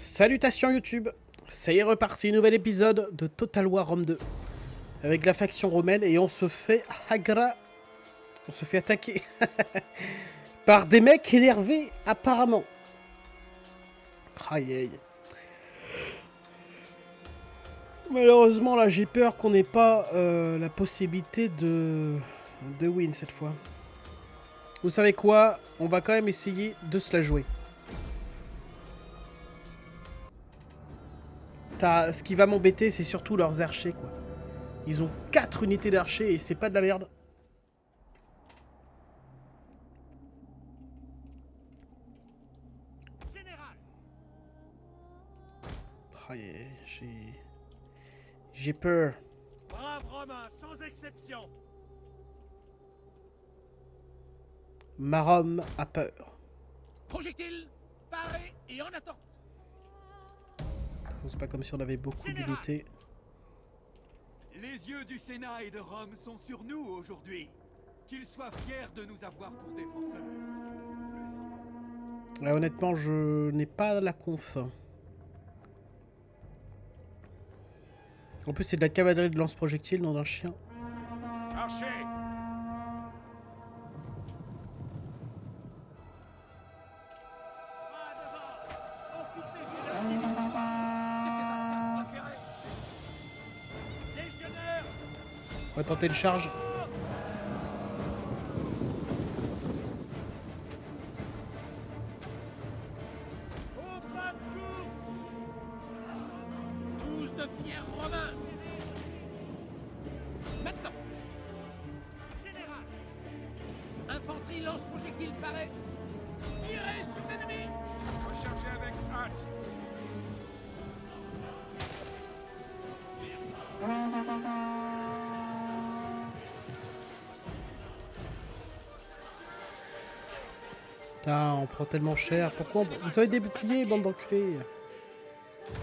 Salutations YouTube, c'est reparti, nouvel épisode de Total War Rome 2 avec la faction romaine et on se fait attaquer par des mecs énervés apparemment. Aïe aïe. Malheureusement là j'ai peur qu'on n'ait pas la possibilité de win cette fois. Vous savez quoi, on va quand même essayer de se la jouer. Ce qui va m'embêter, c'est surtout leurs archers, quoi. Ils ont 4 unités d'archers et c'est pas de la merde. Oh, j'ai peur. Brave Romain, sans exception. Ma Rome a peur. Projectile, paré et en attente. C'est pas comme si on avait beaucoup d'unités. Les yeux du Sénat et de Rome sont sur nous aujourd'hui. Qu'ils soient fiers de nous avoir pour défenseurs. Ouais, honnêtement, je n'ai pas la conf. En plus, c'est de la cavalerie de lance-projectiles, non d'un chien. Archer. On va tenter une charge. Au pas de course. Tous de fiers Romains. Maintenant. Général. Infanterie lance projectile paré. Tirez sur l'ennemi. Rechargez avec hâte. Putain, on prend tellement cher. Pourquoi vous avez des boucliers, bande d'enculés?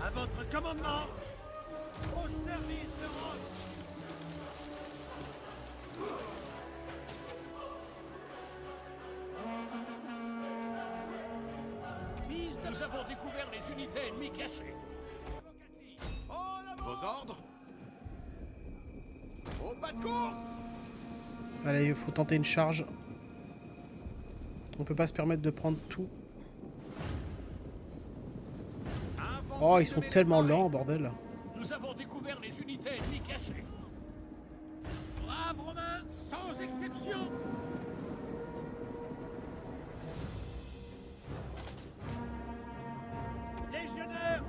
À votre commandement. Au service de Rome. Nous avons découvert les unités ennemies cachées. Vos ordres? Au pas de course! Allez, il faut tenter une charge. On peut pas se permettre de prendre tout. Oh, ils sont tellement lents, bordel. Nous avons découvert les unités ennemies cachées. Braves Romains, sans exception. Légionnaires,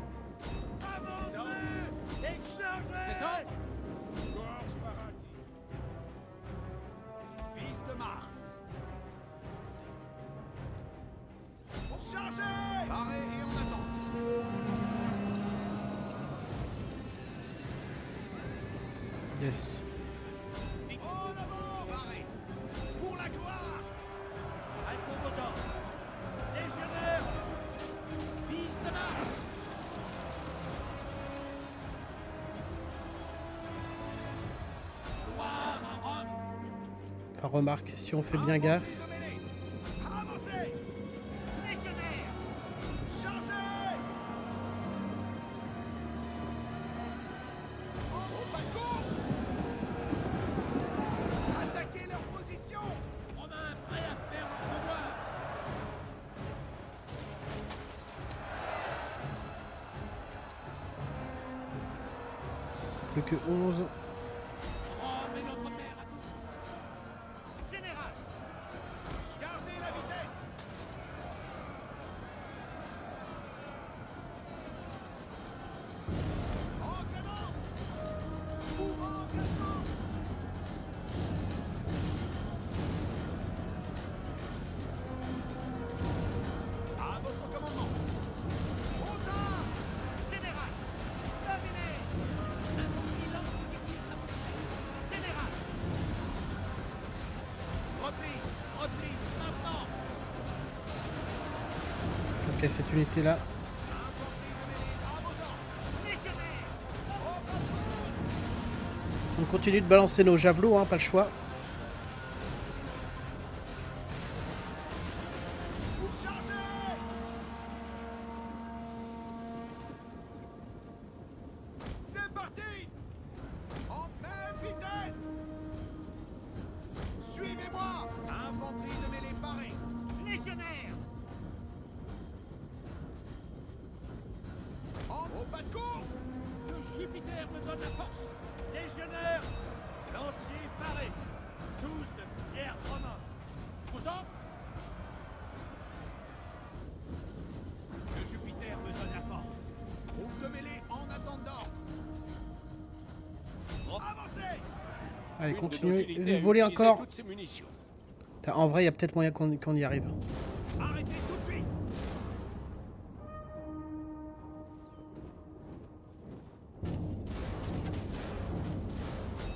avancez et chargez. Gorge paradis. Fils de Mars! Chargez. Paré et en attente! Yes. En avant. Paré! Pour la gloire! Répondez aux ordres. Légionnaires, fils de Mars. Gloire à Rome. Enfin, remarque, si on fait bien gaffe. Avancez. Légionnaires, chargez. Au pas de course! Attaquez leur position! Romains prêts à faire leur devoir. Plus que 11. Rome est notre mère à tous. Général, Gardez la vitesse! engagement. Engagement. À votre commandement! Aux armes. Général, dominez. Infanterie lance projectile avancée. Général, Repli! Repli! maintenant. Ok, cette unité-là. Infanterie de mêlée à vos ordres! Légionnaires, On continue de balancer nos javelots, hein, pas le choix. chargez. Suivez-moi! Infanterie de mêlée parée! Légionnaire! Au pas de course! Que Jupiter me donne la force! Légionnaires, lanciers parés, tous de fiers romains. Vos ordres? Que Jupiter me donne la force. Groupe de mêlée en attendant! Avancez! Allez, Une de nos continuez. unités a Volez utilisé encore. toutes ses munitions. Putain, en vrai, il y a peut-être moyen qu'on y arrive. Arrêtez tout de suite.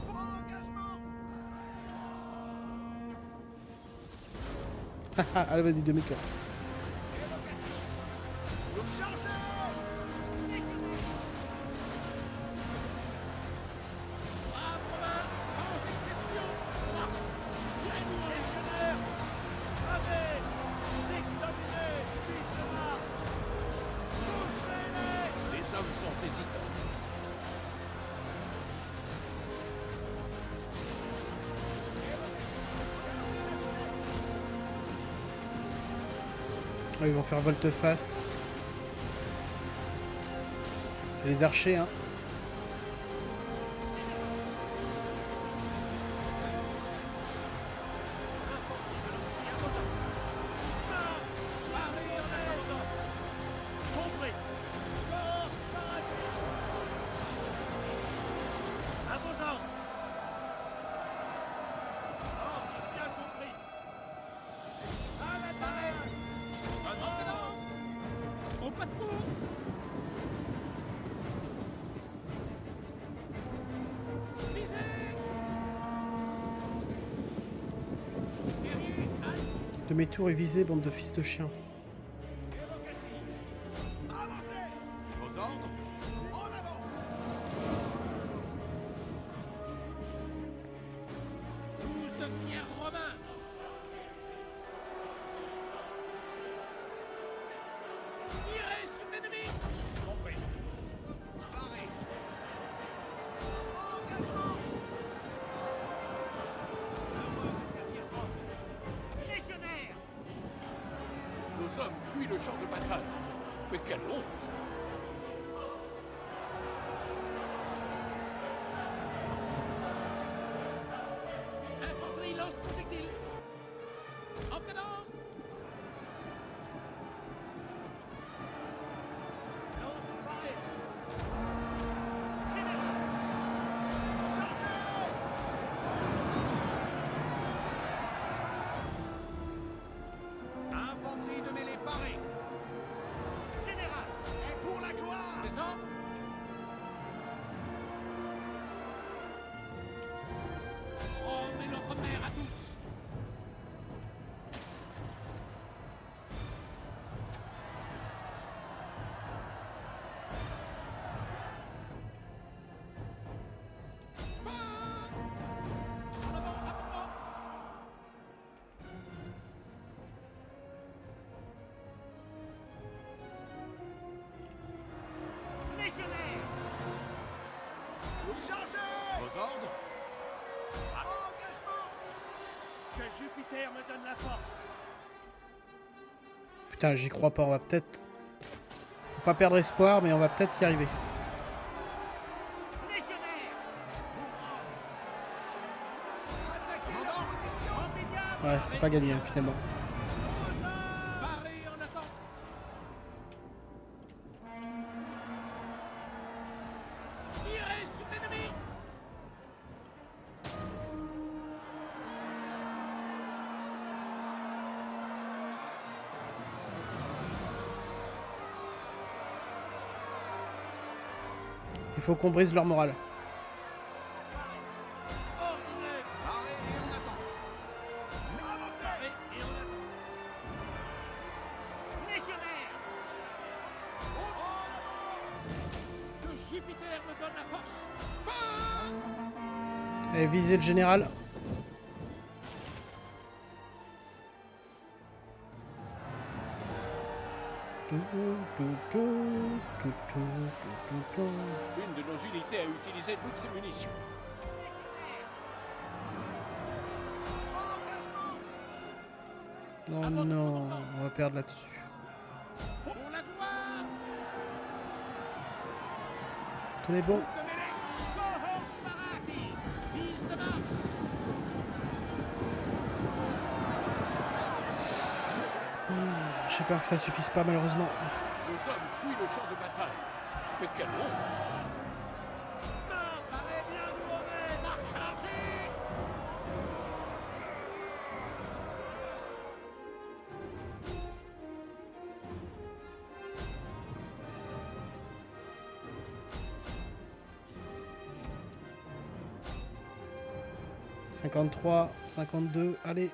Engagement! Allez, vas-y, demi-tour. Chargez! Braves Romains, sans exception! Mars! Tirez-nous! Légionnaires, savez, c'est dominé, fils de Mars. Touchez-les. Les hommes sont hésitants. Ah, ils vont faire volte-face. C'est les archers, hein. Parez en attendant. Compris. Corps paratus. À vos ordres. Ordre bien compris. À l'attaque. En cadence! Au pas de course! Visez! Guerrier, halte! Demi-tour et visez, bande de fils de chiens. Avancez! Vos ordres? En avant! Tous de fiers Romains! Tirez sur l'ennemi! Compris. Paré! Engagement! Heureux de servir Rome! Légionnaire! Nos hommes fuient le champ de bataille. Mais quelle honte! Infanterie lance projectile! En cadence! Lance parée. Général! Chargez! Infanterie de mêlée parée! Général! Et pour la gloire! Des ordres? Rome est notre mère à tous! En avant, rapidement! Légionnaire! Chargez! Vos ordres? Engagement! Que Jupiter me donne la force. Putain, j'y crois pas, on va peut-être... Faut pas perdre espoir, mais on va peut-être y arriver. Légionnaire! Attaquez la position! Immédiat! Ouais, c'est pas gagné, hein, finalement. Paré en attente! Tirez sur l'ennemi! Il faut qu'on brise leur morale. Ordonnez. Paré et en attente! Avancez! Parez et on attend. Légionnaire! Que Jupiter me donne la force! Fin! Allez, visez le général. Une de nos unités a utilisé toutes ses munitions. Non, non, on va perdre là-dessus. Pour la gloire. Tout est bon. Cohort Parati, fils de Mars. J'ai peur que ça suffise pas malheureusement. Nos hommes fuient le champ de bataille. Mais quelle honte! Parez bien nous remettre! Marche chargée! « 53, 52, allez.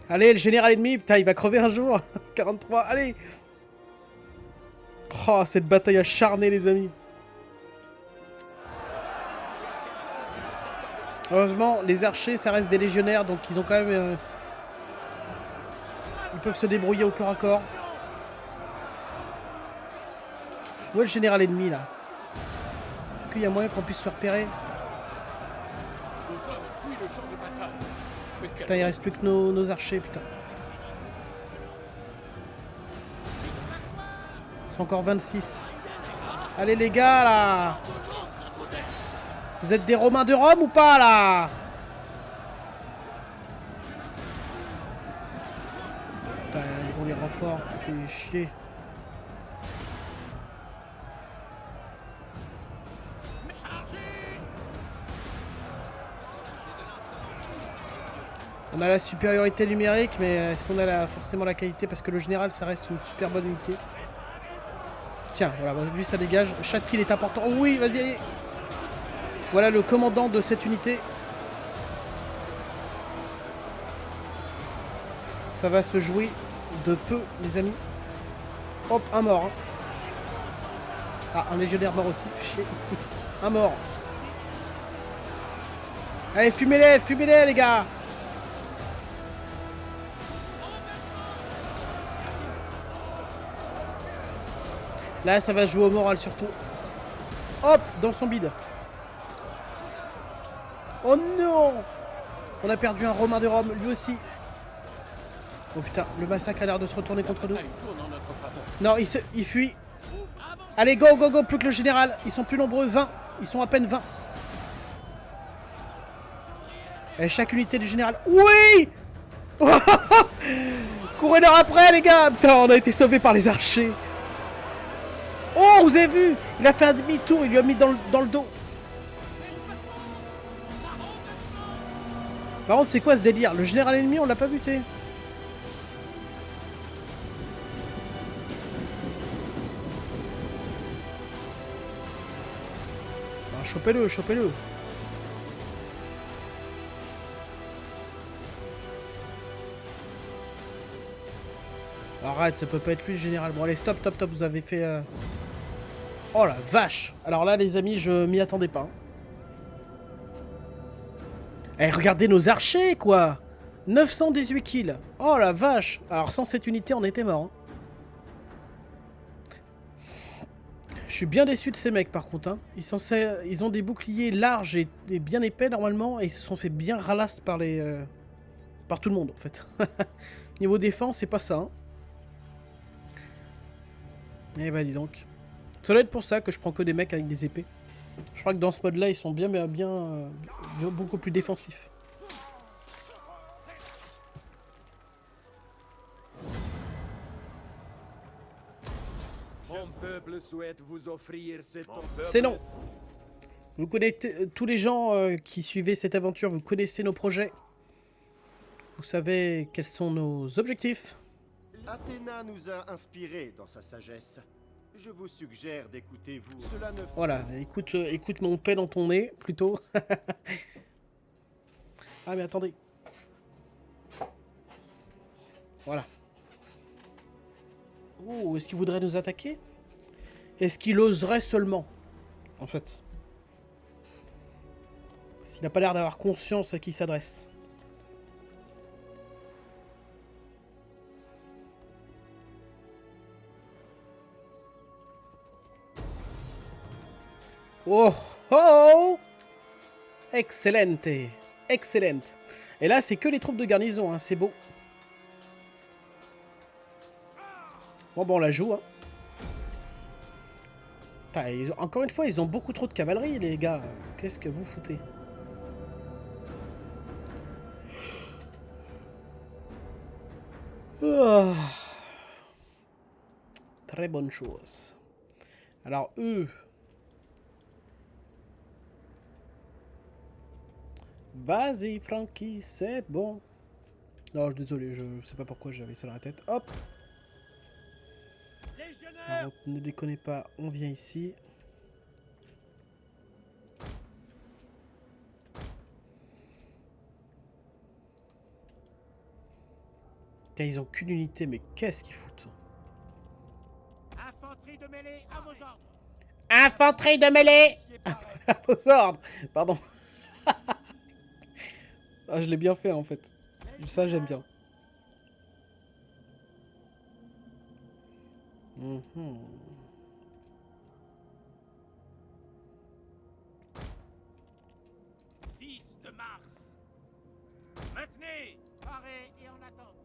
Allez, le général ennemi, putain, il va crever un jour. 43, allez. Oh, cette bataille acharnée, les amis. Heureusement, les archers, ça reste des légionnaires, donc ils ont quand même... Ils peuvent se débrouiller au corps à corps. Où est le général ennemi, là? Est-ce qu'il y a moyen qu'on puisse se repérer? Nos hommes fuient le champ de bataille. Mais quelle Putain, il reste plus que nos archers, putain. Ils sont encore 26. Allez, les gars, là! Vous êtes des Romains de Rome ou pas, là? Putain, ils ont les renforts, ça fait chier. On a la supériorité numérique, mais est-ce qu'on a forcément la qualité? Parce que le général, ça reste une super bonne unité. Tiens, voilà, lui ça dégage. Chaque kill est important. Oh oui, vas-y, allez. Voilà le commandant de cette unité. Ça va se jouer de peu, les amis. Hop, un mort. Hein. Ah, un légionnaire mort aussi, fait chier. Un mort. Allez, fumez-les, les gars. Là, ça va jouer au moral surtout. Hop, dans son bide. Oh non! On a perdu un Romain de Rome, lui aussi. Oh putain, le massacre a l'air de se retourner contre nous. Non, il fuit. Allez, go, go, go, plus que le général. Ils sont plus nombreux, 20. Ils sont à peine 20. Et chaque unité du général. Oui! Courez-leur après, les gars! Putain, on a été sauvés par les archers. Oh, vous avez vu? Il a fait un demi-tour, il lui a mis dans le dos. Par contre, c'est quoi ce délire? Le général ennemi, on l'a pas buté. Ah, chopez-le, chopez-le. Arrête, ça peut pas être lui, le général. Bon, allez, stop, stop, stop, vous avez fait... Oh la vache! Alors là, les amis, je m'y attendais pas. Eh, regardez nos archers, quoi! 918 kills. Oh la vache! Alors, sans cette unité, on était mort. Hein. Je suis bien déçu de ces mecs, par contre. Hein. Ils ont des boucliers larges et bien épais, normalement, et ils se sont fait bien ralasse par par tout le monde, en fait. Niveau défense, c'est pas ça. Hein. Eh bah, dis donc. Ça doit être pour ça que je prends que des mecs avec des épées. Je crois que dans ce mode-là, ils sont bien beaucoup plus défensifs. Mon peuple souhaite vous offrir cette... C'est non. Vous connaissez tous les gens qui suivaient cette aventure, vous connaissez nos projets. Vous savez quels sont nos objectifs. Athéna nous a inspirés dans sa sagesse. Je vous suggère d'écouter vous. Cela ne... Voilà, écoute mon paix dans ton nez, plutôt. Ah mais attendez. Voilà. Oh, est-ce qu'il voudrait nous attaquer? Est-ce qu'il oserait seulement? En fait. S'il n'a pas l'air d'avoir conscience à qui il s'adresse. Oh oh! Excellente. Excellente. Et là, c'est que les troupes de garnison, hein. C'est beau. Bon, on la joue, hein. Putain, encore une fois, ils ont beaucoup trop de cavalerie, les gars. Qu'est-ce que vous foutez? Ah. Très bonne chose. Alors, eux... Vas-y, Frankie, c'est bon. Non, je suis désolé, je sais pas pourquoi j'avais ça dans la tête. Hop. Alors, ne déconnez pas, on vient ici. Tiens, ils ont qu'une unité, mais qu'est-ce qu'ils foutent? Infanterie de mêlée à vos ordres. Infanterie de mêlée à vos ordres. Pardon. Ah, je l'ai bien fait en fait. Ça, j'aime bien. Fils de Mars. Maintenez. Paré et en attente.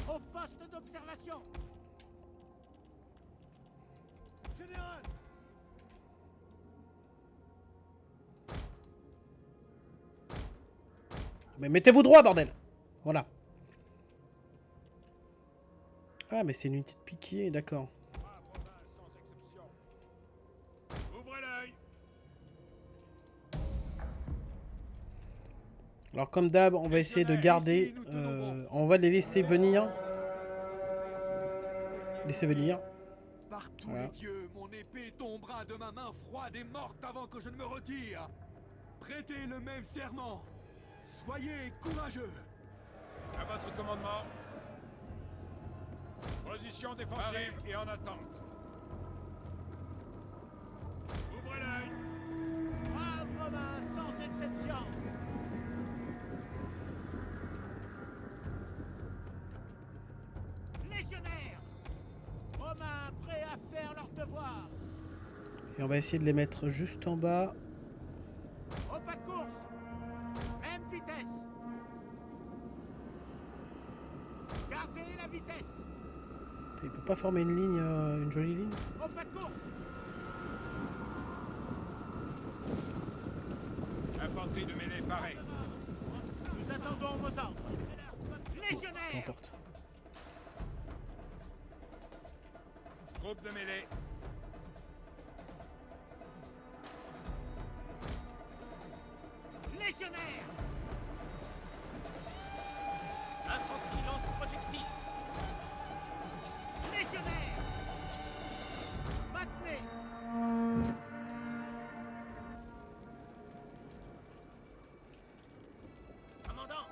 Au poste d'observation. Général. Mais mettez-vous droit, bordel. Voilà. Ah, mais c'est une unité de piquier, d'accord. Ouvrez l'œil. Alors, comme d'hab, on va essayer de garder... on va les laisser venir. Laissez venir. Par tous Voilà. les dieux, mon épée tombera de ma main froide et morte avant que je ne me retire. Prêtez le même serment. Soyez courageux. À votre commandement. Position défensive et en attente. Ouvrez l'œil. Braves Romains sans exception. Légionnaires. Romains prêts à faire leur devoir. Et on va essayer de les mettre juste en bas. Au pas de course. Même vitesse. Gardez la vitesse. Il peut pas former une ligne, une jolie ligne. Au pas de course. Infanterie de mêlée parée. Nous attendons vos ordres. Peu Légionnaires. importe. Groupe de mêlée. Légionnaires. Infanterie lance projectile. Légionnaires. Maintenez. Commandant.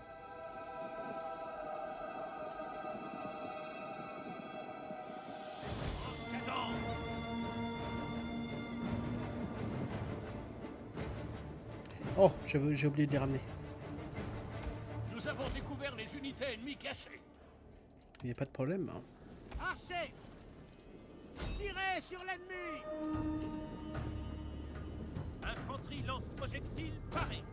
En cadence. Oh, j'ai oublié de les ramener. Nous avons découvert les unités ennemies cachées. Il n'y a pas de problème. Hein. Archers. Tirez sur l'ennemi. Infanterie lance projectile parée.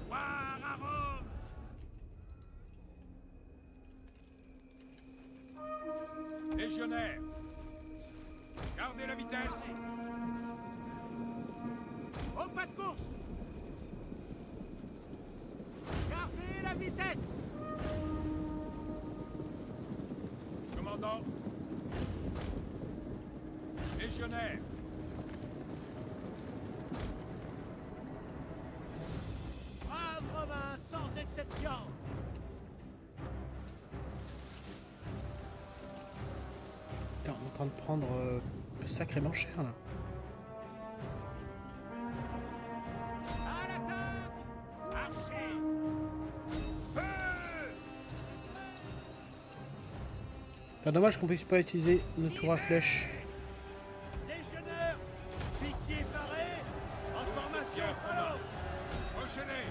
Gloire à Rome. Légionnaires. Gardez la vitesse. Au pas de course. Gardez la vitesse. Commandant. Légionnaires. Braves Romains sans exception. Putain, on est en train de prendre sacrément cher là. À l'attaque. Archers. Feu. C'est dommage qu'on puisse pas utiliser nos tours à flèches. Légionnaires. Piquier paré. En formation. Enchaînez.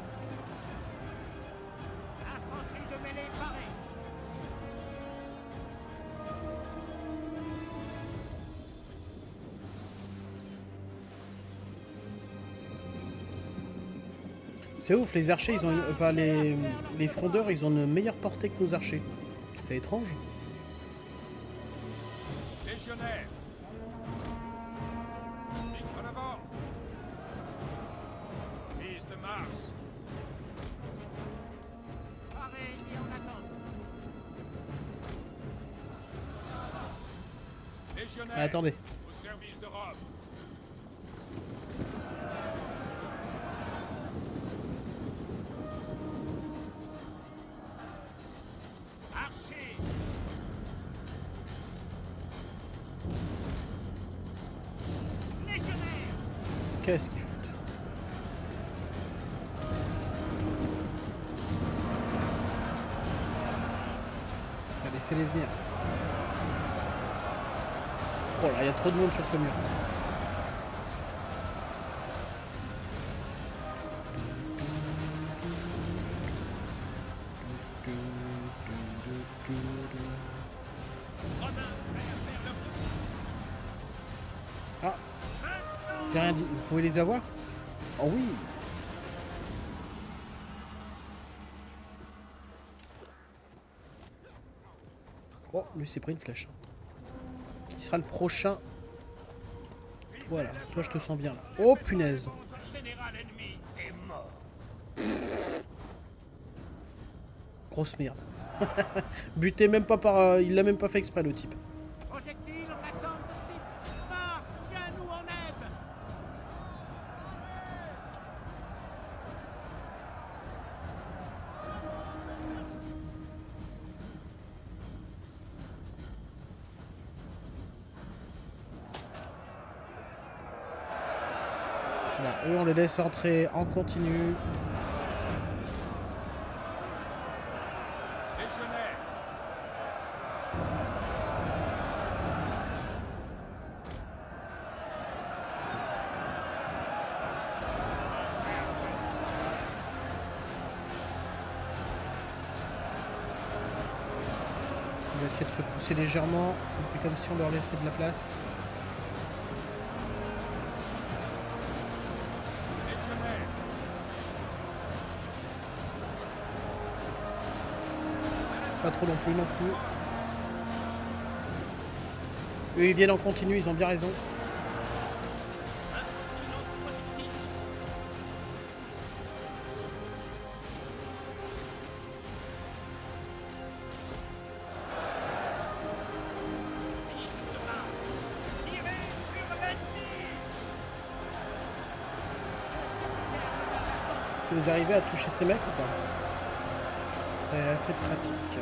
C'est ouf, les archers, ils ont une... enfin les frondeurs, ils ont une meilleure portée que nos archers. C'est étrange. Légionnaire. En avant. Fils de Mars. Paré et en attente. Légionnaire. Ah, attendez. Au service de Rome. Archer. Légionnaire. Qu'est-ce qu'ils foutent? Laissez-les venir. Oh là, il y a trop de monde sur ce mur. Ah, j'ai rien dit. Vous pouvez les avoir? Oh oui. Oh, lui s'est pris une flèche. Qui sera le prochain? Voilà, toi je te sens bien là. Oh punaise. Général ennemi est mort. Grosse merde. Buté même pas par... il l'a même pas fait exprès le type. Projectile en attente de cible. Mars, viens-nous en aide. Voilà, eux on les laisse entrer en continu. Légionnaire. On va essayer de se pousser légèrement. On fait comme si on leur laissait de la place. Légionnaire. Pas trop non plus, non plus. Eux ils viennent en continu, ils ont bien raison. Est-ce que vous arrivez à toucher ces mecs ou pas? Ce serait assez pratique.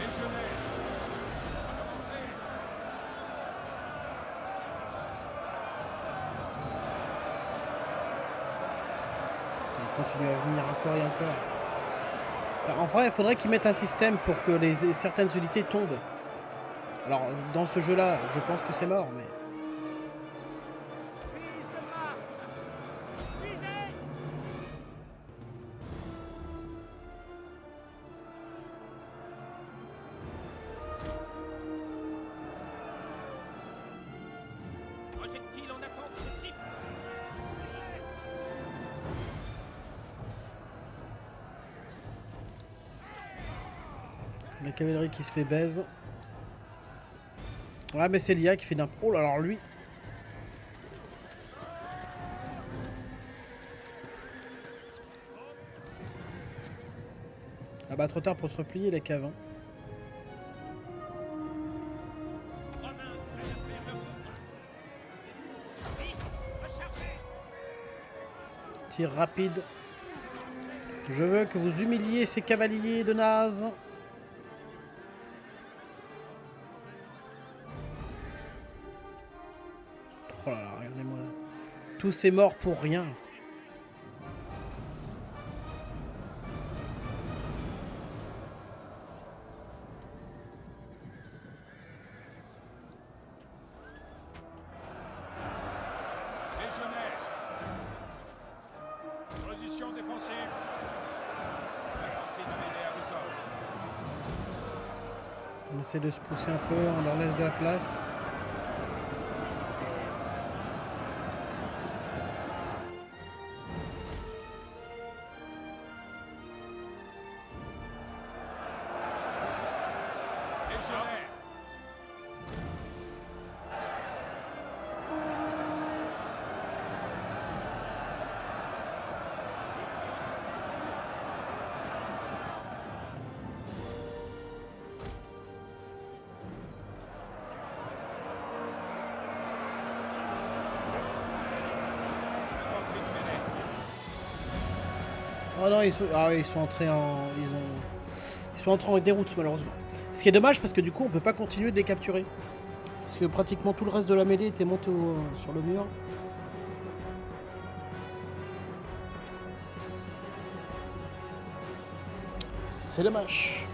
Légionnaire. Avancez. Ils continuent à venir encore et encore. En vrai, il faudrait qu'ils mettent un système pour que certaines unités tombent. Alors, dans ce jeu-là, je pense que c'est mort, mais... Fils de Mars. Visez. Projectile en attente de cible. La cavalerie qui se fait baise. Ouais, mais c'est l'IA qui fait n'importe... Oh là, alors lui... Ah bah trop tard pour se replier, les caves. Hein. Romain, prêt à faire le combat. Vite, rechargez. Tir rapide. Je veux que vous humiliez ces cavaliers de naze. Oh là là, regardez-moi. Tous ces morts pour rien. Légionnaire. Position défensive. L'infanterie de mêlée à vos ordres. On essaie de se pousser un peu, on leur laisse de la place. Oh non, ils sont entrés en... Ils sont entrés en déroute, malheureusement. Ce qui est dommage, parce que du coup, on peut pas continuer de les capturer. Parce que pratiquement tout le reste de la mêlée était monté sur le mur. C'est dommage.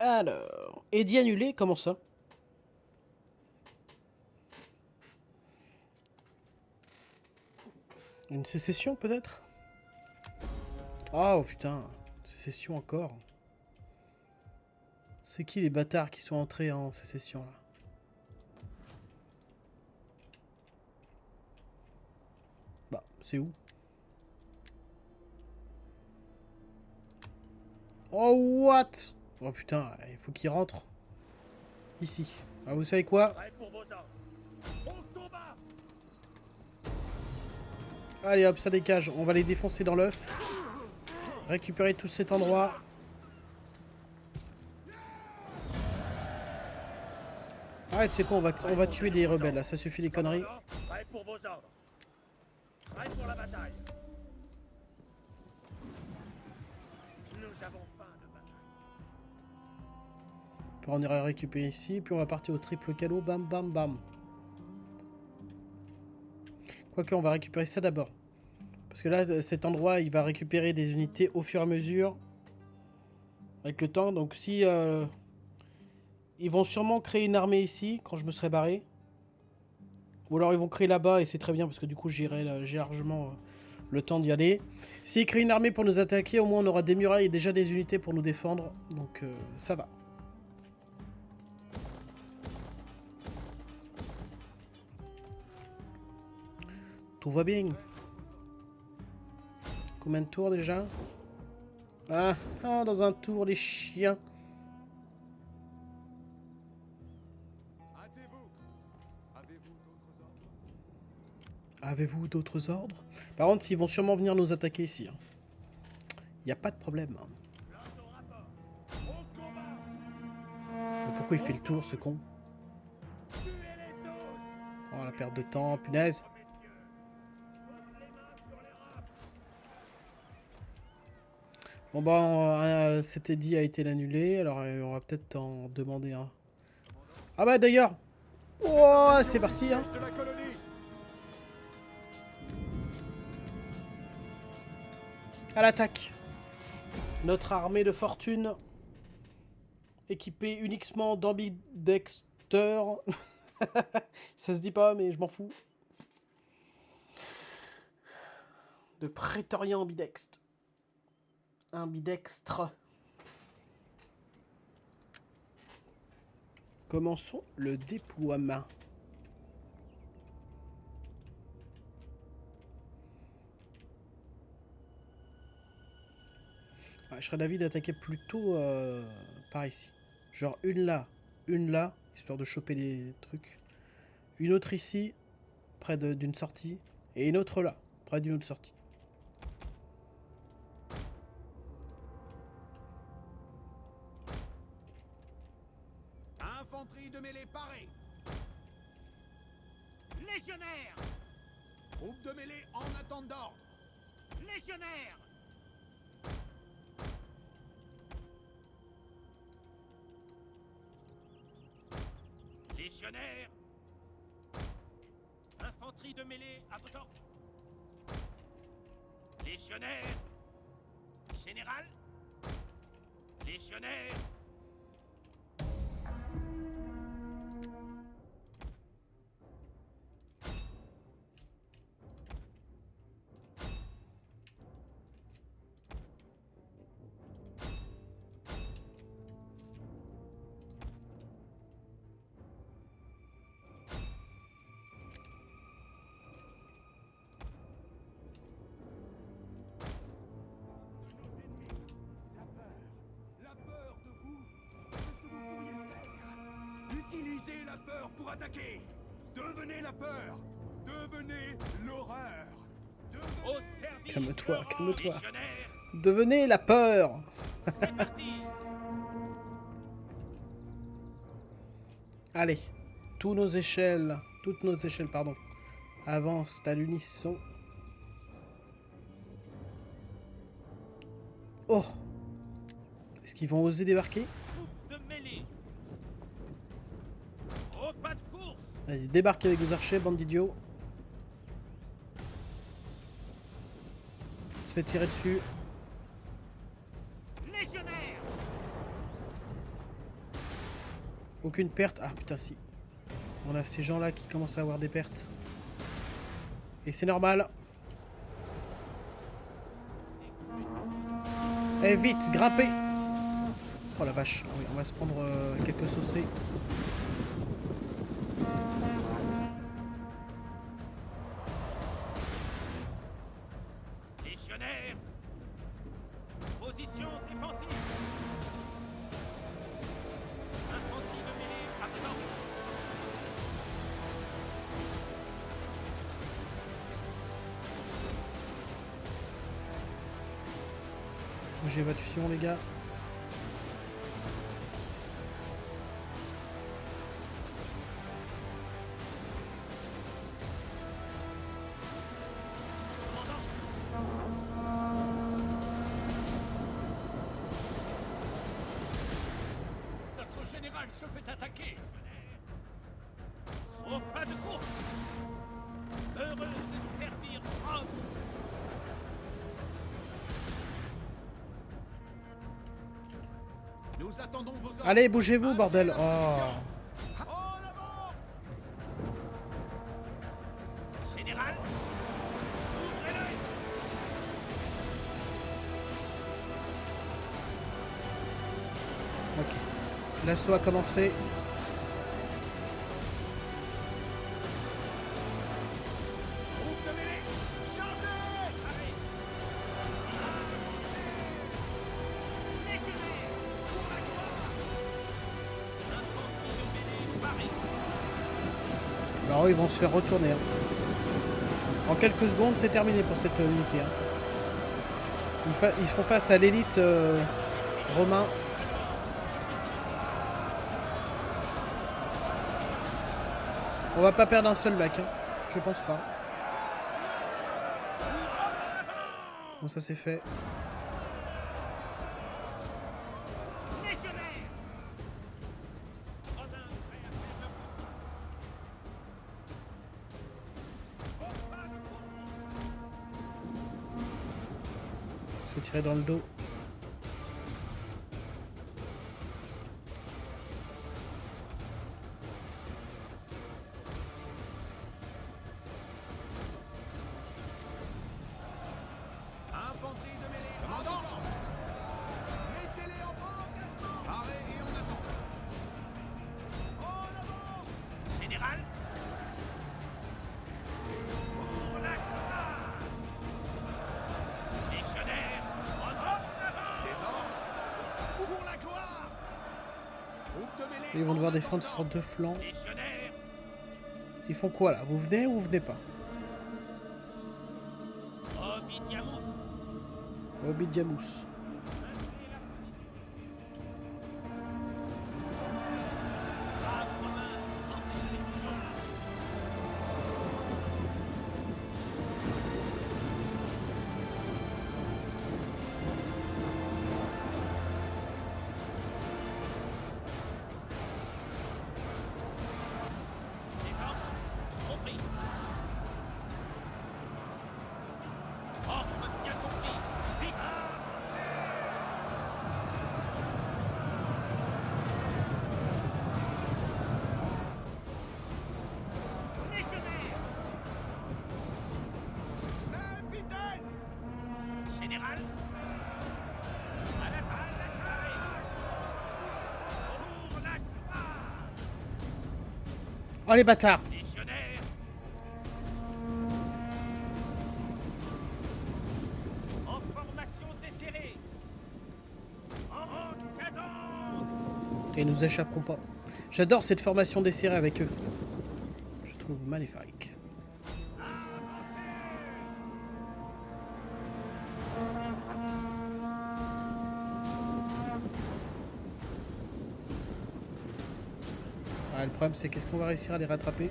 Alors, Eddie annulé, comment ça? Une sécession peut-être? Oh putain, sécession encore. C'est qui les bâtards qui sont entrés en sécession là? Bah, c'est où? Oh what? Oh putain, il faut qu'ils rentrent ici. Ah, vous savez quoi? Allez hop, ça dégage. On va les défoncer dans l'œuf. Récupérer tout cet endroit. Ah, tu sais quoi, on va tuer les rebelles là, ça suffit les conneries. Puis on ira récupérer ici, puis on va partir au triple calot, bam bam bam. Quoique on va récupérer ça d'abord. Parce que là, cet endroit, il va récupérer des unités au fur et à mesure. Avec le temps, donc si... ils vont sûrement créer une armée ici, quand je me serai barré. Ou alors ils vont créer là-bas, et c'est très bien, parce que du coup, j'ai largement le temps d'y aller. S'ils créent une armée pour nous attaquer, au moins on aura des murailles et déjà des unités pour nous défendre. Donc ça va. Tout va bien. Combien de tours déjà? Ah, dans un tour, les chiens. Avez-vous d'autres ordres? Par contre, ils vont sûrement venir nous attaquer ici. Il n'y a pas de problème. Mais pourquoi il fait le tour, ce con? Oh, la perte de temps, punaise. Bon bah, cet édit a été annulé, alors on va peut-être en demander un. Ah bah d'ailleurs. Oh, c'est parti hein. À l'attaque. Notre armée de fortune, équipée uniquement d'ambidexter. Ça se dit pas, mais je m'en fous. De prétorien ambidextre. Ambidextre. Commençons le déploiement. Je serais d'avis d'attaquer plutôt par ici. Genre une là, histoire de choper les trucs. Une autre ici, près d'une sortie. Et une autre là, près d'une autre sortie. Infanterie de mêlée parée. Légionnaire! Troupe de mêlée en attente d'ordre. Légionnaire! Légionnaire! Infanterie de mêlée à vos ordres. Légionnaire! Général! Légionnaire! Utilisez la peur pour attaquer. Devenez la peur. Devenez l'horreur. Au service Calme-toi, de Rome, calme-toi. légionnaire. Devenez la peur. C'est parti. Allez, toutes nos échelles, pardon, avancent à l'unisson. Oh! Est-ce qu'ils vont oser débarquer? Coupe de mêlée. Au pas de course. Allez, débarquez avec vos archers, bande d'idiots. On se fait tirer dessus. Légionnaire. Aucune perte. Ah putain si. On a ces gens là qui commencent à avoir des pertes. Et c'est normal. Eh vite, grimpez. Oh la vache. Ah oui, on va se prendre quelques saucés. Légionnaire. Position défensive. Infanterie de mêlée absent. Bougez votre fion les gars. Notre général se fait attaquer. Au pas de course. Heureux de servir Rome. Nous attendons vos ordres. Allez, bougez-vous bordel. Oh. En avant. Général. Ouvrez-le. Ok. L'assaut a commencé. Groupe de mêlée. Chargez. Allez. Légionnaire. Pour la gloire. Infanterie de mêlée parée. Alors eux, ils vont se faire retourner. Hein. En quelques secondes, c'est terminé pour cette unité. Hein. Ils font face à l'élite romain. On va pas perdre un seul mec. Hein. Je pense pas. Bon, ça c'est fait. Légionnaire. Rodin prêt à faire le coup. Au pas de course. Se fait tirer dans le dos. Infanterie de mêlée. Commandant. Mettez-les en engagement. Parez et on attend. En avant. Général. Pour la gloire. Légionnaire. En avant. Des ordres. Pour la gloire. Groupe de mêlée. Ils vont devoir défendre sur deux flancs. Légionnaire. Ils font quoi là? Vous venez ou vous venez pas? Obidiamus. Obidiamus. Brave Romain, sans exception. Les ordres compris. Ordre bien compris. Vite. Légionnaire. Même vitesse. Général. À la bataille. Pour la gloire. Oh les bâtards! Légionnaire. En formation desserrée. En cadence. Et ils nous échapperont pas. J'adore cette formation desserrée avec eux. Je trouve. Magnifique. Ah, le problème c'est qu'est-ce qu'on va réussir à les rattraper?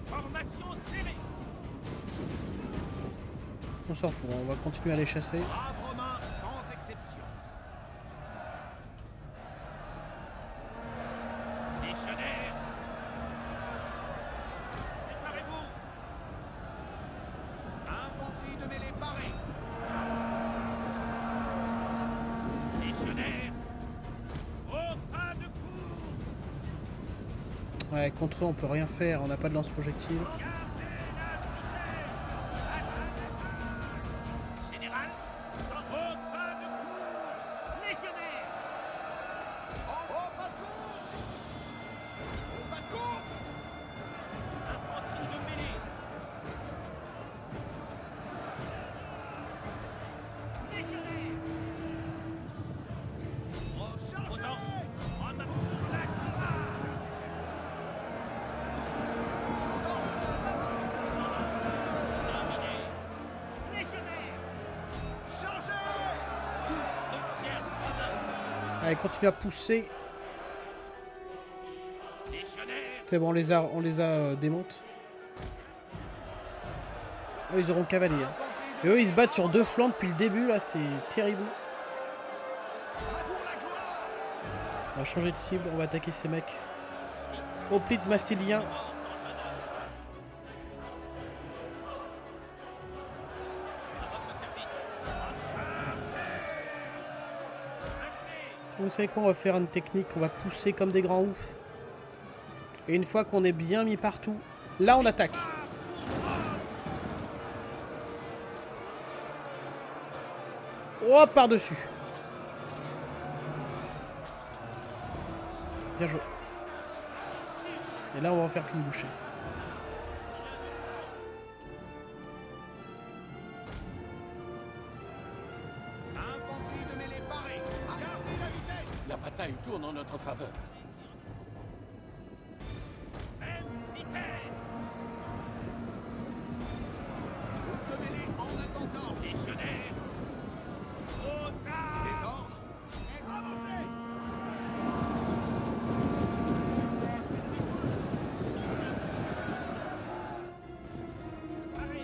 Formation serrée. On s'en fout, on va continuer à les chasser. Braves Romains sans exception. Légionnaires. Séparez-vous. Infanterie de mêlée parée. Légionnaires. Au pas de course. Ouais, contre eux on peut rien faire, on n'a pas de lance-projectiles. Général. Au pas de course. Légionnaires. Au pas de course. Au pas de course. Infanterie de mêlée. Légionnaires. Opposants. En marche pour la gloire. Terminé. Légionnaires. Chargez. Tous de fiers Romains. Allez, continue à pousser. Légionnaires. C'est bon, on les a démonte. Eux, ils auront cavalier. Hein. Et eux, ils se battent sur deux flancs depuis le début, là, c'est terrible. On va changer de cible, on va attaquer ces mecs. Hoplite Massilien. Vous savez quoi, on va faire une technique, on va pousser comme des grands oufs. Et une fois qu'on est bien mis partout, là on attaque. Oh, par-dessus. Bien joué. Et là on va en faire qu'une bouchée. Infanterie de mêlée parée. Gardez la vitesse. La bataille tourne en notre faveur. Même vitesse. Groupe de mêlée en attendant. Légionnaires. Aux armes. Des ordres. Avancez. Paré.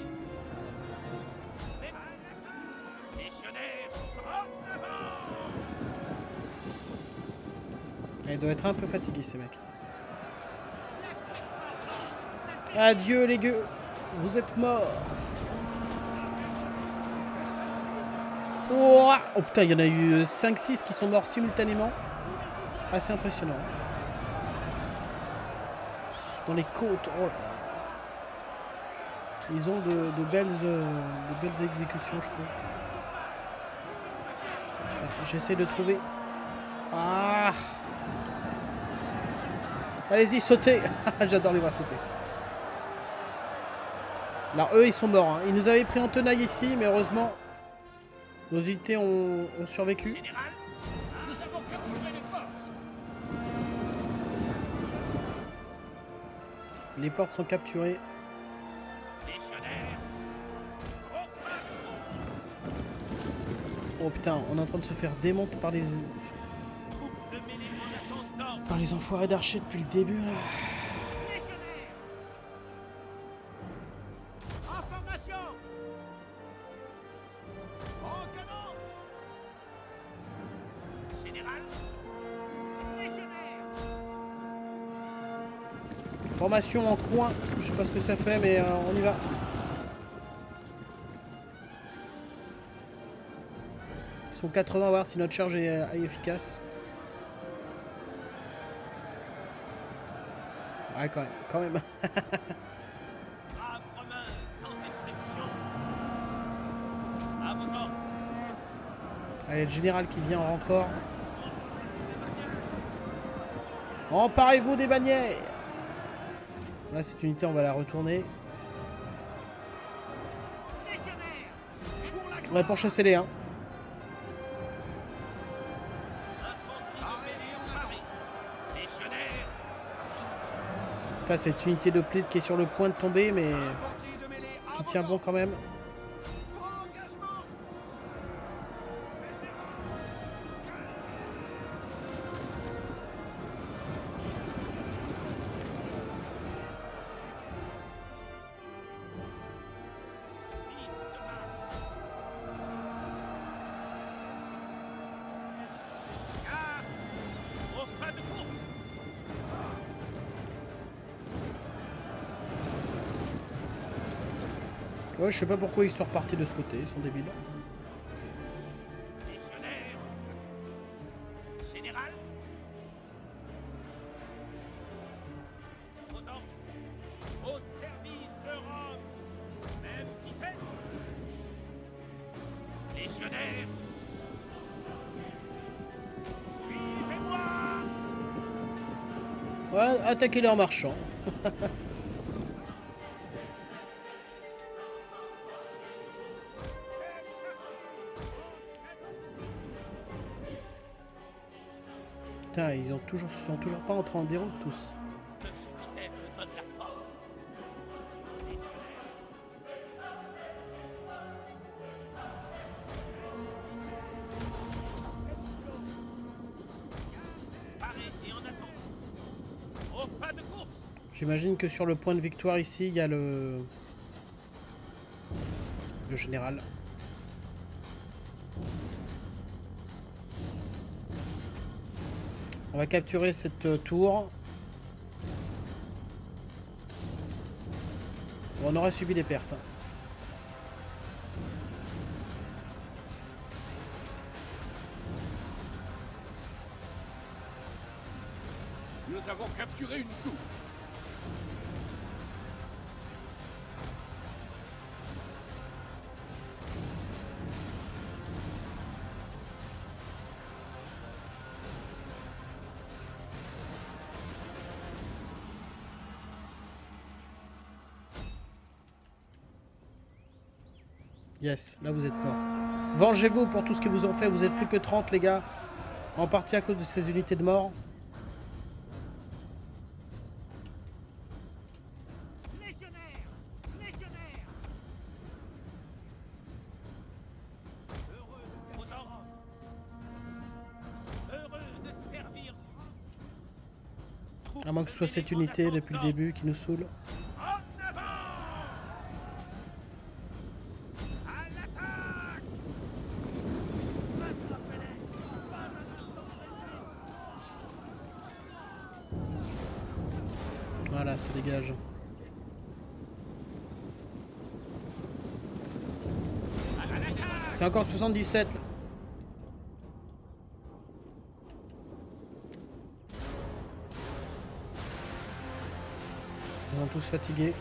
Légionnaires. En avant. Ils doivent être un peu fatigués ces mecs. Adieu les gueux. Vous êtes morts. Oh, oh putain, il y en a eu 5-6 qui sont morts simultanément. Assez impressionnant. Dans les côtes. Oh là là. Ils ont de belles exécutions, je trouve. J'essaie de trouver. Ah. Allez-y, sautez. J'adore les voir sauter. Alors eux, ils sont morts. Hein. Ils nous avaient pris en tenaille ici, mais heureusement, nos unités ont survécu. Général. Nous avons capturé les ports. Les portes sont capturées. Légionnaires. Oh putain, on est en train de se faire démonter par les Troupes de mêlée en attendant. enfoirés d'archers depuis le début là. Légionnaires. En formation. En cadence. Général. Légionnaires. Formation en coin, je sais pas ce que ça fait, mais on y va. Ils sont 80, on va voir si notre charge est efficace. Ouais, quand même. Braves Romains sans exception. À vos ordres. Allez, le général qui vient en renfort. Emparez-vous des bannières. Là, cette unité, on va la retourner. Légionnaires. On va pourchasser les 1. Putain, cette unité de plate qui est sur le point de tomber, mais Infanterie de mêlée à qui tient bon quand même. Fort engagement. Au pas de course. Ouais, je sais pas pourquoi ils sont repartis de ce côté, ils sont débiles. Légionnaire. Général. Aux ordres. Au service de Rome. Même vitesse. Légionnaire. Suivez-moi. Ouais, attaquez-les en marchant. Putain, ils sont toujours pas entrés en déroute tous. Que Jupiter me donne la force. Parez et en attente. Au pas de course. J'imagine que sur le point de victoire ici, il y a le général. On va capturer cette tour. Bon, on aura subi des pertes. Hein. Nous avons capturé une tour. Yes, là vous êtes morts. Vengez-vous pour tout ce qu'ils vous ont fait. Vous êtes plus que 30 les gars. En partie à cause de ces unités de mort. Légionnaire. Légionnaire. Heureux aux ordres. Heureux de servir. À moins que ce soit cette unité depuis le début qui nous saoule. En avant. À l'attaque. Voilà, ça dégage. C'est encore 77 là. Ils sont tous fatigués.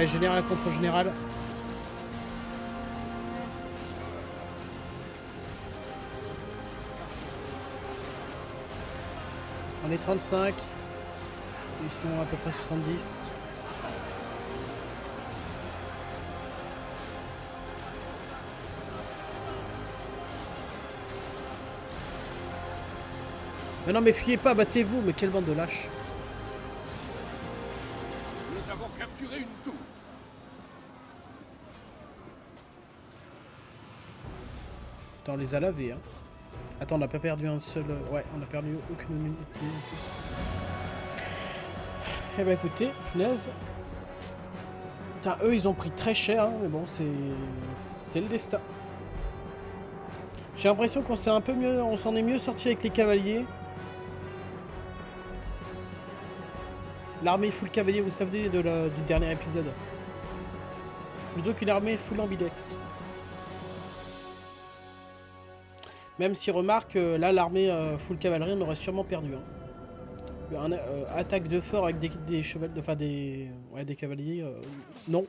Général contre général. On est 35. Ils sont à peu près 70. Mais non mais fuyez pas, battez-vous, mais quelle bande de lâches. Nous avons capturé une tour. Attends, on les a lavés, hein. Attends, on n'a pas perdu un seul... Ouais, on n'a perdu aucune unité en plus. Eh ben écoutez, punaise. Putain, eux, ils ont pris très cher, hein, mais bon, c'est le destin. J'ai l'impression qu'on s'est un peu mieux... On s'en est mieux sorti avec les cavaliers. L'armée full cavalier, vous savez, du dernier épisode. Plutôt qu'une armée full ambidextre. Même si remarque, là l'armée full cavalerie on aurait sûrement perdu. Hein. Attaque de fort avec des chevaliers, enfin des cavaliers, non.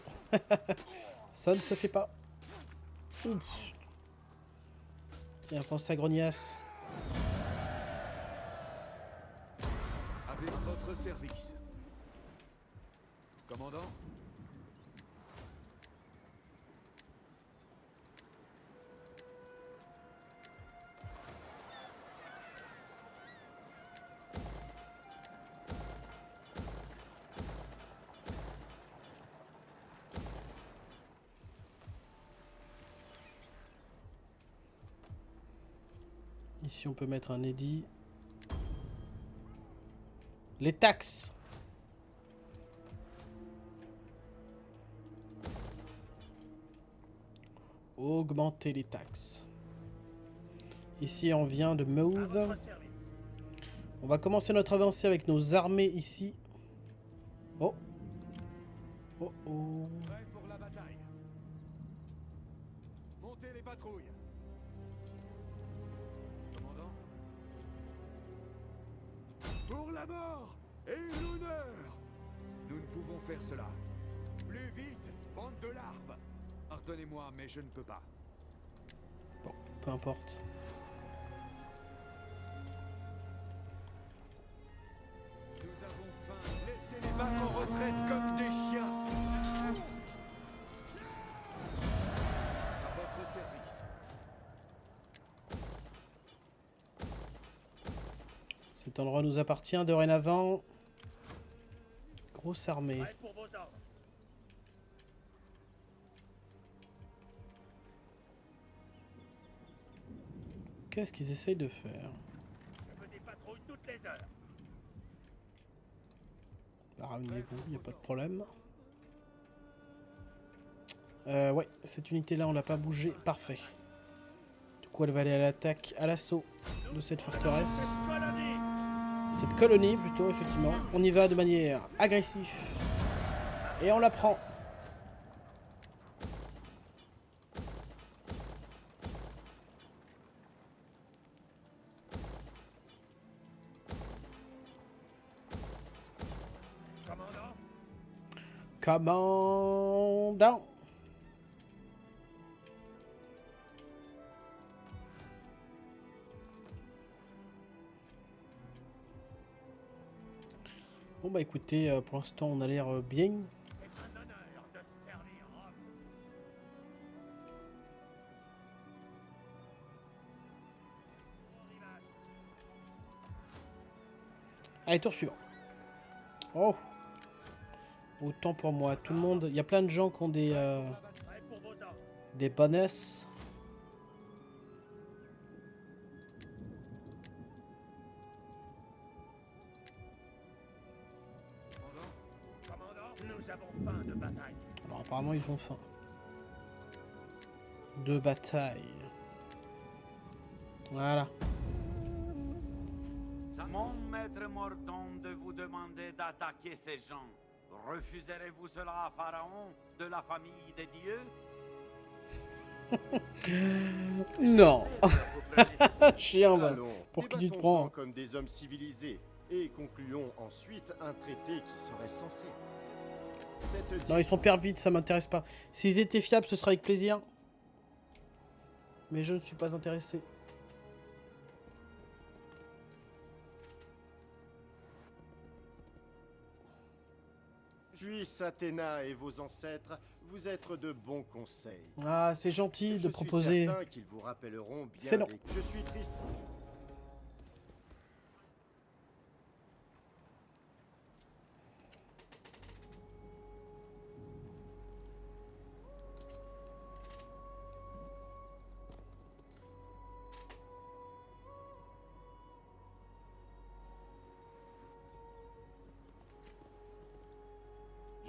Ça ne se fait pas. Ouf. Tiens, pense à Grognasse. Avec votre service. Commandant? Ici, on peut mettre un édit. Les taxes. Augmenter les taxes. Ici, on vient de move. On va commencer notre avancée avec nos armées ici. Oh. Oh oh. Prêt pour la bataille. Montez les patrouilles. Commandant? Pour la mort et l'honneur! Nous ne pouvons faire cela. Plus vite, bande de larves! Pardonnez-moi, mais je ne peux pas. Bon, peu importe. Nous avons faim. Laissez-les battre en retraite comme des chiens. À votre service. Cet endroit nous appartient dorénavant. Grosse armée. Prêt pour vos ordres. Qu'est-ce qu'ils essayent de faire? Je veux des patrouilles toutes les heures. Bah, ramenez-vous, il n'y a pas de problème. Ouais, cette unité-là, on l'a pas bougé. Parfait. Du coup, elle va aller à l'attaque, à l'assaut de cette forteresse. Cette colonie, plutôt, effectivement. On y va de manière agressive. Et on la prend. Commandant, Commandant. Bon bah écoutez, pour l'instant on a l'air bien. c'est un honneur de servir Rome. Allez, tour suivant. Oh. Autant pour moi. Tout le monde... Il y a plein de gens qui ont Prêt pour vos ordres. des bonus. Commandant, nous avons faim de bataille. Alors apparemment ils ont faim. De bataille. Voilà. Mon maître m'ordonne de vous demander d'attaquer ces gens. Refuserez-vous cela à Pharaon, de la famille des dieux? Non. Chien, va. Allons, Pour qui tu te débattons-en prends? comme des hommes civilisés et concluons ensuite un traité qui serait censé. Cette Non, ils sont pervides, ça m'intéresse pas. S'ils étaient fiables, ce serait avec plaisir. Mais je ne suis pas intéressé. Puisse Athéna et vos ancêtres vous être de bons conseils. Ah, c'est gentil de Je proposer. suis certain qu'ils vous rappelleront bien. C'est long. Je suis triste.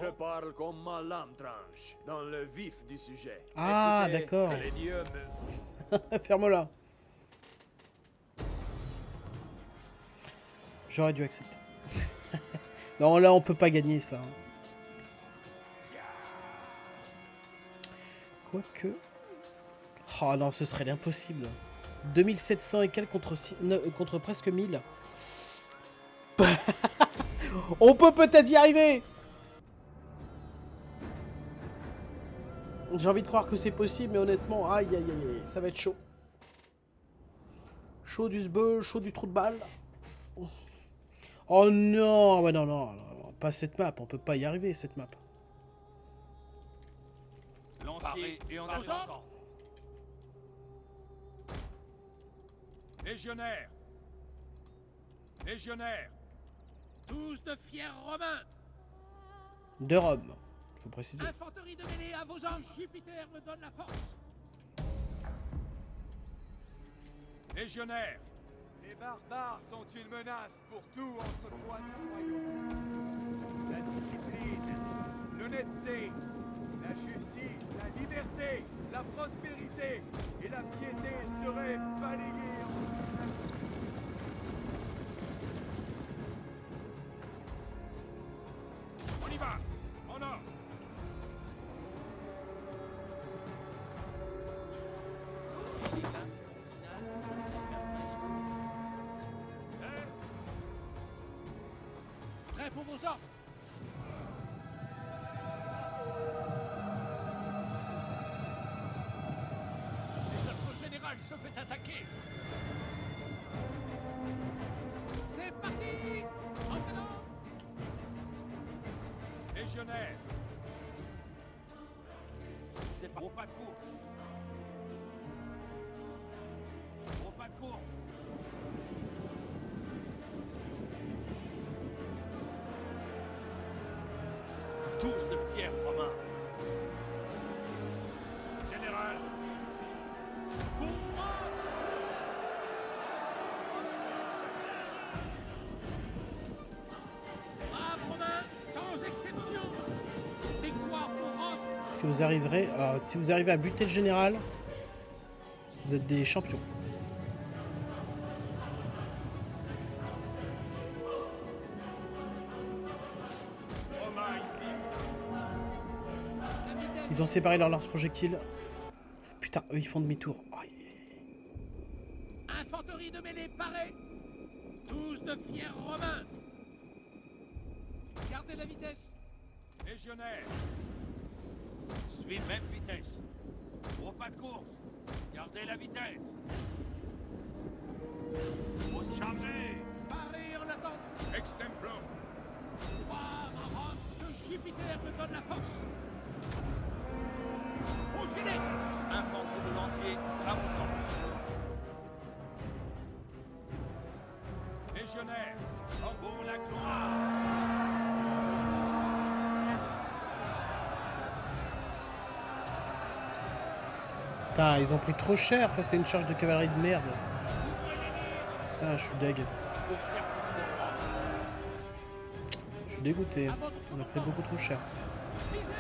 Je parle comme ma lame tranche, dans le vif du sujet. Ah, Écoutez, d'accord. que les dieux me... Ferme-la. J'aurais dû accepter. Non, là, on peut pas gagner ça. Quoique... Oh non, ce serait l'impossible. 2700 et quelques contre presque 1000. On peut peut-être y arriver. J'ai envie de croire que c'est possible, mais honnêtement, aïe aïe aïe, ça va être chaud. Chaud du sbeul, chaud du trou de balle. Oh non, ouais, non, non, non, pas cette map, on peut pas y arriver cette map. Lancier et en avançant. Légionnaires. Légionnaires. Tous de fiers romains. De Rome, faut préciser. Infanterie de mêlée à vos anges. Jupiter me donne la force. Légionnaires. Les barbares sont une menace pour tout en ce coin du royaume. La discipline, l'honnêteté, la justice, la liberté, la prospérité et la piété seraient balayées en... On y va. En ordre. Prêt pour vos ordres. Notre général se fait attaquer. C'est parti. En cadence. Légionnaire. C'est pas... Au pas de course. Au pas de course. Tous de fiers romains. Général. Pour moi. Braves Romains, sans exception. Victoire pour Rome. Est-ce que vous arriverez... Alors, si vous arrivez à buter le général, vous êtes des champions. Ils ont séparé leur lance-projectiles. Putain, eux ils font demi-tour. Aïe. Infanterie de mêlée parée. Tous de fiers romains. Gardez la vitesse. Légionnaire. Suivez même vitesse. Au pas de course. Gardez la vitesse. Faut se charger. Parez en attente. Extemplo. Gloire à Rome, que Jupiter me donne la force. Faucillez. Infanterie de lancier, avançant. Légionnaire. Pour la gloire. Putain, ils ont pris trop cher face à une charge de cavalerie de merde. Putain, je suis deg. Au service de roi. Je suis dégoûté. On a pris beaucoup trop cher. Visez.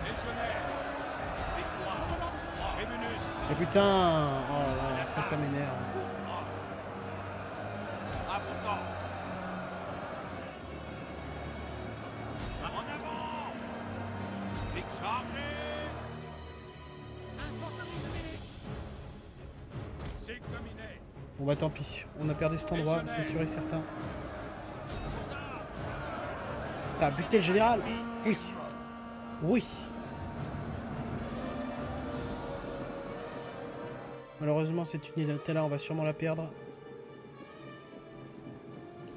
Légionnaire. Victoire. Rémunus. Et putain, oh là là, ça m'énerve. Avançant. En avant. Flic chargé. Infanterie de mêlée. C'est dominé. Bon bah tant pis, on a perdu cet endroit, c'est sûr et certain. T'as buté le général? Oui. Oui. Malheureusement cette unité-là, on va sûrement la perdre.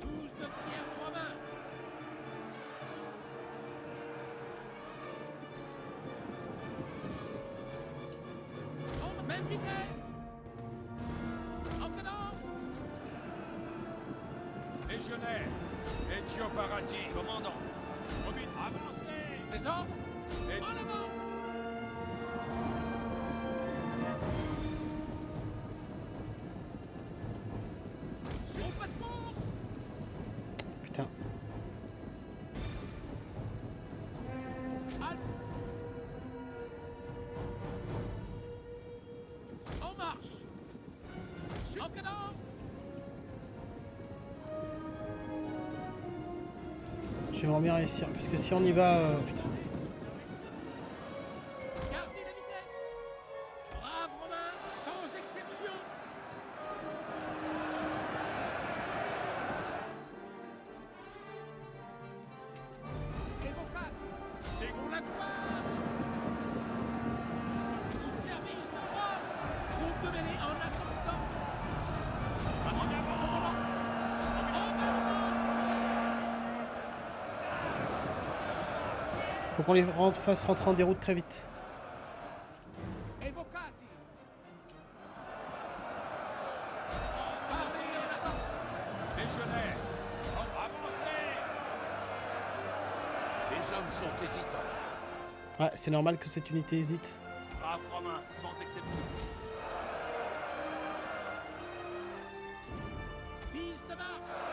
Tous de fiers romains. En même vitesse. En cadence. Légionnaire. Legio Parati. Commandant. Mobile. Avancez. Des ordres. En avant. Sur pas de course. Putain. Halte. En marche. En cadence. J'aimerais bien réussir, parce que si on y va... putain. Gardez la vitesse. Braves Romains, sans exception. Et vos pattes, c'est pour la gloire. Au service de Rome, troupes Troupes de mêlée en attendant. En avant. Engagement. Faut qu'on les fasse rentrer en déroute très vite. Evocati. Parlez en avance. Légionnaires, Avancez. Les hommes sont hésitants. Ouais, c'est normal que cette unité hésite. Braves romains, sans exception. Fils de Mars.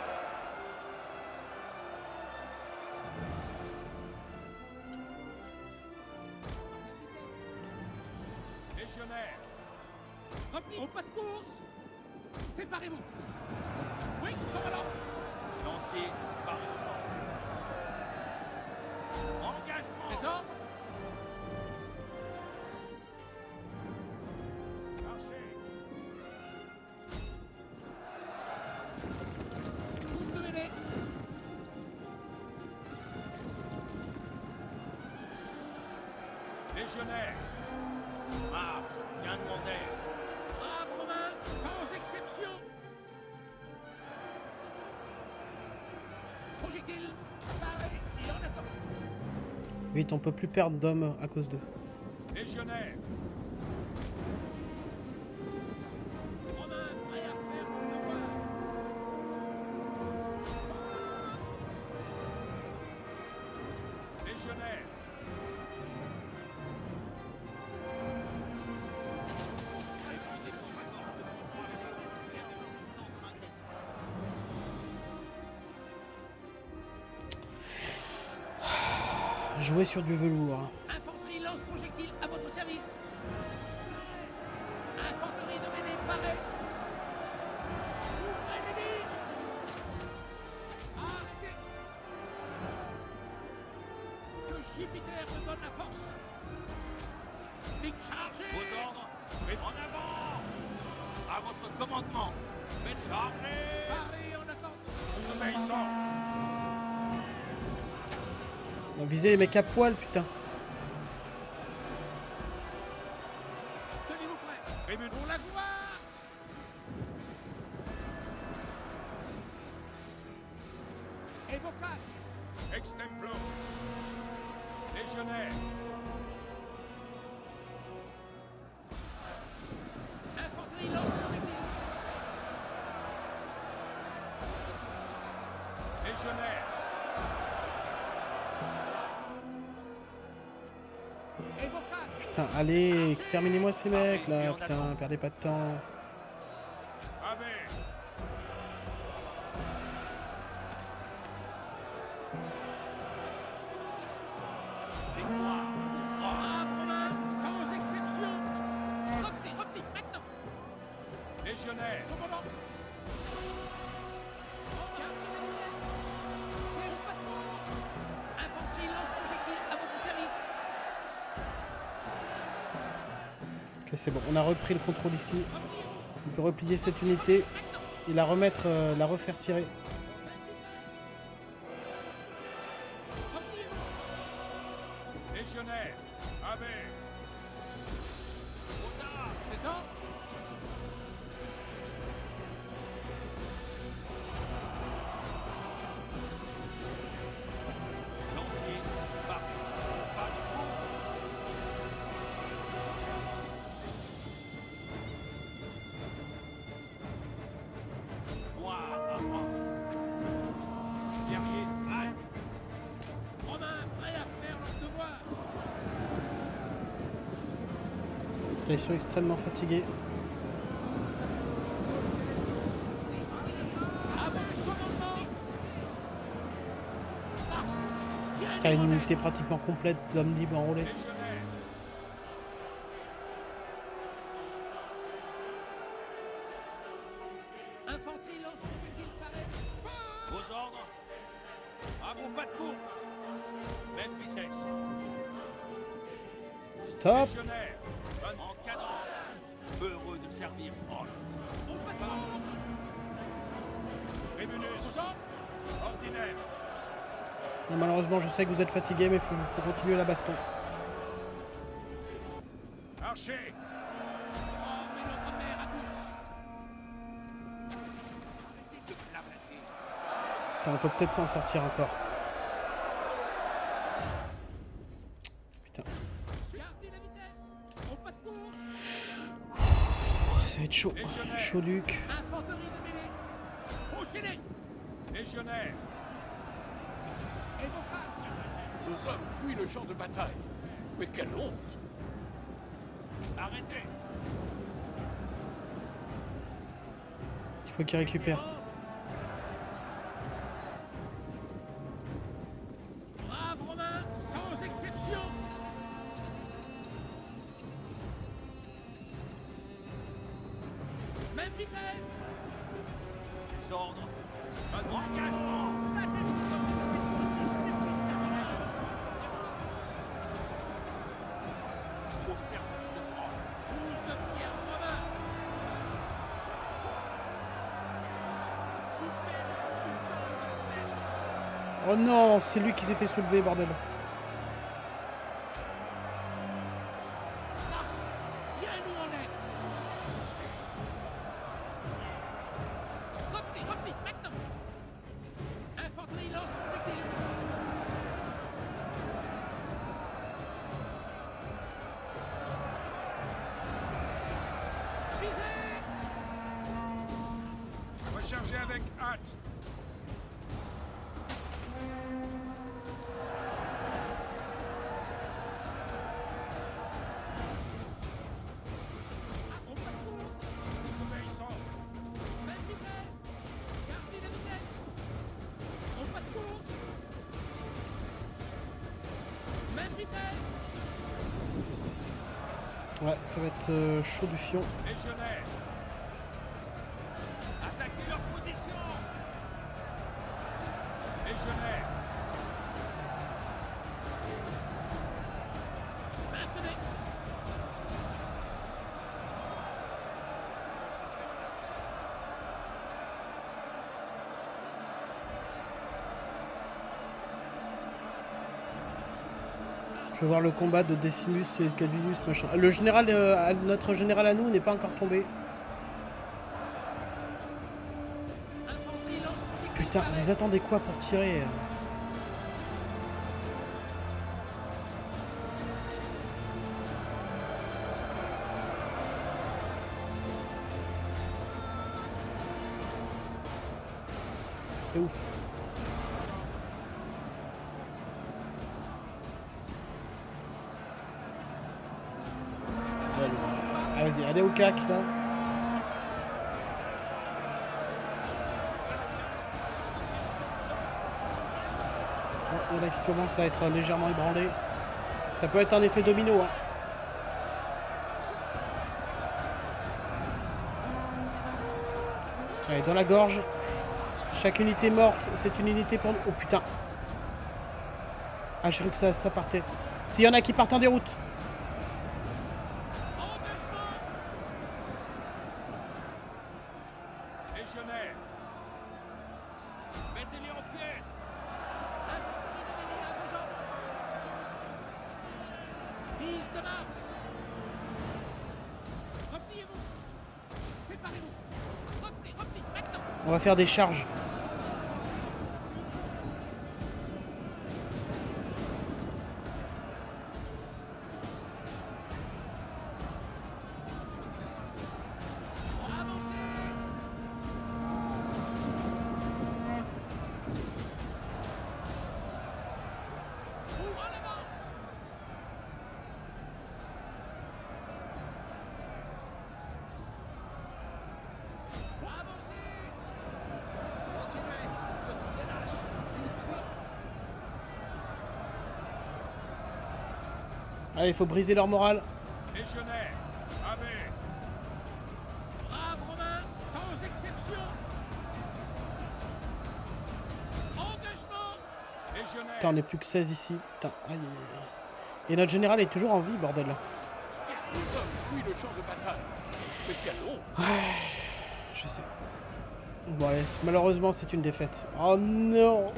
légionnaires, Repli au pas de course. Séparez-vous. Oui, commandant. Lancier, paré au centre. Engagement. Descends. archers, Troupes de mêlée. légionnaires, Mars, bien demandé. Braves romains, sans exception. Projectile. Paré et en attente. Vite, on peut plus perdre d'hommes à cause d'eux. légionnaires, Romains, prêts à faire leur devoir. légionnaires, Jouer sur du velours. Infanterie lance-projectile à votre service. Infanterie de mêlée parée. Ouvrez les lignes. Arrêtez. Que Jupiter me donne la force. Ligne chargée. Vos ordres. En avant. À votre commandement. Faites charger. Paré en attente. nous obéissons, On va viser les mecs à poil, putain. Tenez-vous prêts. tribune, Pour la gloire. Évocate. extemplo, légionnaires, Infanterie lance-projectile. légionnaires, Évocate. Putain, allez, exterminez-moi ces mecs là, putain, perdez pas de temps. ave, Victoire. Braves romains, sans exception. Repli, maintenant. légionnaires, Commandant. Carte de vitesse. C'est au pas de course. Infanterie lance-projectile à votre service. Ok, c'est bon, on a repris le contrôle ici. Repliez-vous. On peut replier cette unité et la remettre, la refaire tirer. Repliez-vous. légionnaires, ave, Descends. Lancier, paré. Pas de course. Moi à moi. Guerrier, halte. Romains, prêts à faire leur devoir. Là, ils sont extrêmement fatigués. À votre commandement. Mars, viens T'as une nous en unité aide. pratiquement complète d'hommes libres enrôlés. légionnaires, Infanterie lance-projectile parée. Feu. Vos ordres. À vos pas de course. Même vitesse. Stop! légionnaires, En cadence. Heureux de servir. Oh, Au pas de course. tribunus, ordinaire, Bon, malheureusement, je sais que vous êtes fatigués, mais il faut continuer la baston. archers, Formez notre Putain, on peut peut-être s'en sortir encore. Putain. Gardez la vitesse. Au pas de course. Ça va être chaud. Chaud duc. Infanterie de mêlée. Fauchez-les. Légionnaire. Et vos pas. Nos hommes fuient le champ de bataille. Mais quelle honte! Arrêtez. Il faut qu'il récupère. Braves Romains, sans exception. Même vitesse. Désordre. Engagement. Au service de moi. Tous de fiers Romains. Oh non, c'est lui qui s'est fait soulever, bordel. Mars, viens-nous en aide. Retenez, maintenant. Infanterie lance protectée. Visez. Rechargez avec hâte! Au pas de course. Désobéissant! Même vitesse. Gardez la vitesse. Au pas de course. Même vitesse. Ouais, ça va être chaud du fion. Légionnaire! Attaquez leur position. Légionnaire! Maintenez. Je veux voir le combat de Decimus et Calvinus, machin. Le général, notre général à nous n'est pas encore tombé. Infanterie lance projectile. Putain, vous attendez quoi pour tirer? C'est ouf. Ah, vas-y, allez au cac là. Bon, il y en a qui commencent à être légèrement ébranlés. Ça peut être un effet domino. Hein. Allez, dans la gorge. Chaque unité morte, c'est une unité pour nous. Oh putain. Ah, j'ai cru que ça partait. S'il y en a qui partent en déroute. Engagement. Légionnaire! Mettez-les en pièces. Infanterie de mêlée à vos ordres. Fils de Mars. Repliez-vous. Séparez-vous. Retenez, maintenant. On va faire des charges. Avancez. Ouvre en avant. Faut avancer. Continuez. Ce sont des lâches. Allez, il faut briser leur morale. Légionnaire! Avec! Braves Romains, sans exception. Engagement. Légionnaire! Putain, on est plus que 16 ici. Putain, aïe, aïe, aïe. Et notre général est toujours en vie, bordel. Nos hommes fuient le champ de bataille. Mais quelle honte! Je sais. Bon, allez, malheureusement, c'est une défaite. Oh non.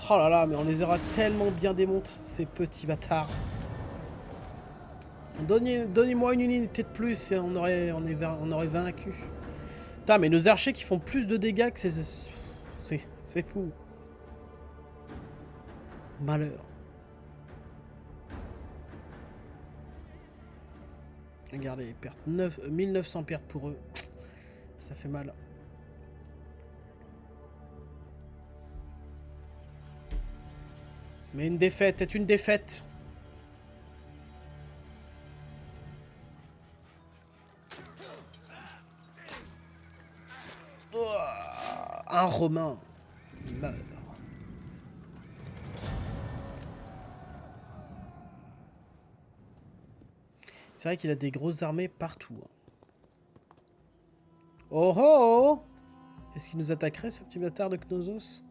Oh là là, mais on les aura tellement bien démonté, ces petits bâtards. Donnez-moi une unité de plus et on aurait vaincu. Putain, mais nos archers qui font plus de dégâts que ces C'est fou. Malheur. Regardez, pertes 1900 pertes pour eux. Ça fait mal. Mais une défaite est une défaite. Oh, un Romain meurt. C'est vrai qu'il a des grosses armées partout. Oh oh! Est-ce qu'il nous attaquerait, ce petit bâtard de Knossos?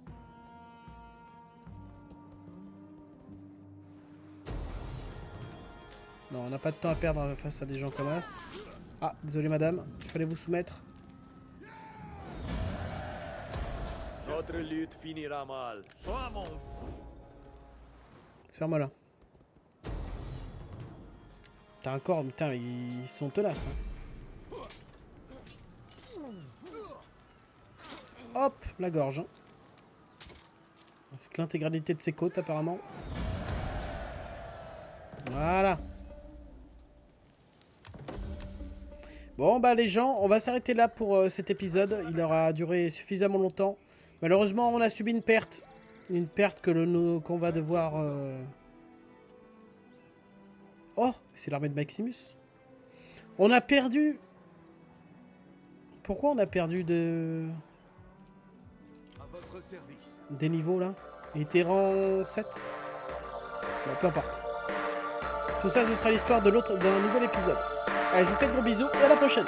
Non, on n'a pas de temps à perdre face à des gens comme As. Ah, désolé madame, il fallait vous soumettre. Notre lutte finira mal. Sois mon... Ferme-moi là. T'as un corps, putain, ils sont tenaces. Hein. Hop, la gorge. Hein. C'est que l'intégralité de ses côtes apparemment. Voilà. Bon bah les gens, on va s'arrêter là pour cet épisode. Il aura duré suffisamment longtemps. Malheureusement on a subi une perte. Une perte que qu'on va devoir... Oh, c'est l'armée de Maximus. On a perdu... Pourquoi on a perdu À votre service. des niveaux là? Il était rang 7. Bon, peu importe. Tout ça, ce sera l'histoire d'un nouvel épisode. Allez, je vous fais de gros bisous et à la prochaine.